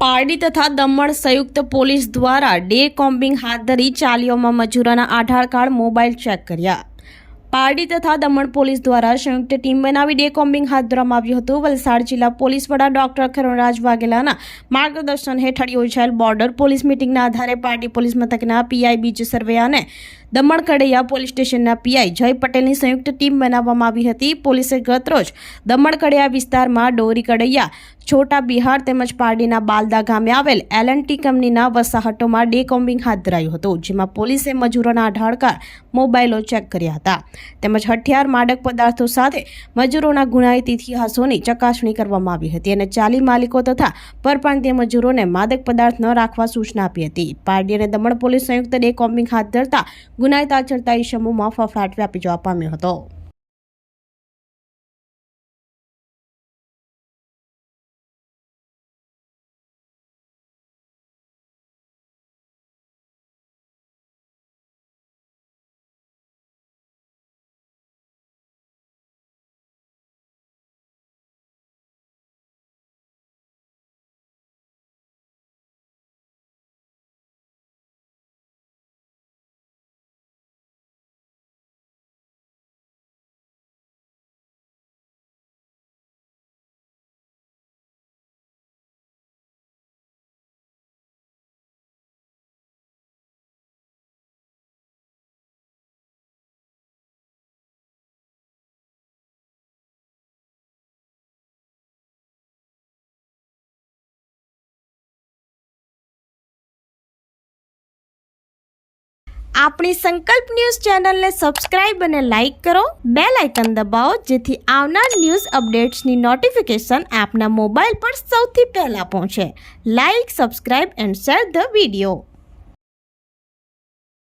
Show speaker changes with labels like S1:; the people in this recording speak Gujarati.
S1: પારડી તથા દમણ સંયુક્ત પોલીસ દ્વારા ડે કોમ્બિંગ હાથ ધરી ચાલીઓમાં મજૂરોના આધાર કાર્ડ મોબાઈલ ચેક કર્યા। પારડી તથા દમણ પોલીસ દ્વારા સંયુક્ત ટીમ બનાવી ડે કોમ્બિંગ હાથ ધરવામાં આવ્યું હતું। વલસાડ જિલ્લા પોલીસ વડા ડોક્ટર ખરણરાજ વાઘેલાના માર્ગદર્શન હેઠળ યોજાયેલ બોર્ડર પોલીસ મિટિંગના આધારે પારડી પોલીસ મથકના પીઆઈ બીજ સર્વે અને દમણ કડૈયા પોલીસ સ્ટેશનના પીઆઈ જય પટેલની સંયુક્ત ટીમ બનાવવામાં આવી હતી। પોલીસે ગતરોજ દમણ કડૈયા વિસ્તારમાં ડોરી કડૈયા, છોટા બિહાર તેમજ પારડીના બાલદા ગામે આવેલ એલએનટી કંપનીના વસાહતોમાં ડે કોમ્બિંગ હાથ ધરાયું હતું, જેમાં પોલીસે મજૂરોના આધાર કાર્ડ, મોબાઈલો ચેક કર્યા હતા તેમજ હથિયાર, માદક પદાર્થો સાથે મજૂરોના ગુનાહિત ઇતિહાસોની ચકાસણી કરવામાં આવી હતી અને ચાલી માલિકો તથા પરપ્રાંતીય મજૂરોને માદક પદાર્થ ન રાખવા સૂચના આપી હતી। પારડી અને દમણ પોલીસ સંયુક્ત ડે કોમ્બિંગ હાથ ધરતા ગુનાહિત આચરતા ઇસમોમાં ફફડાટ વ્યાપી જવા પામ્યો હતો। આપણી સંકલ્પ ન્યૂઝ ચેનલને સબસ્ક્રાઇબ અને લાઇક કરો, બેલ આઇકન દબાવો જેથી આવનાર ન્યૂઝ અપડેટ્સની નોટિફિકેશન આપના મોબાઈલ પર સૌથી પહેલા પહોંચે। Like, subscribe and share the video.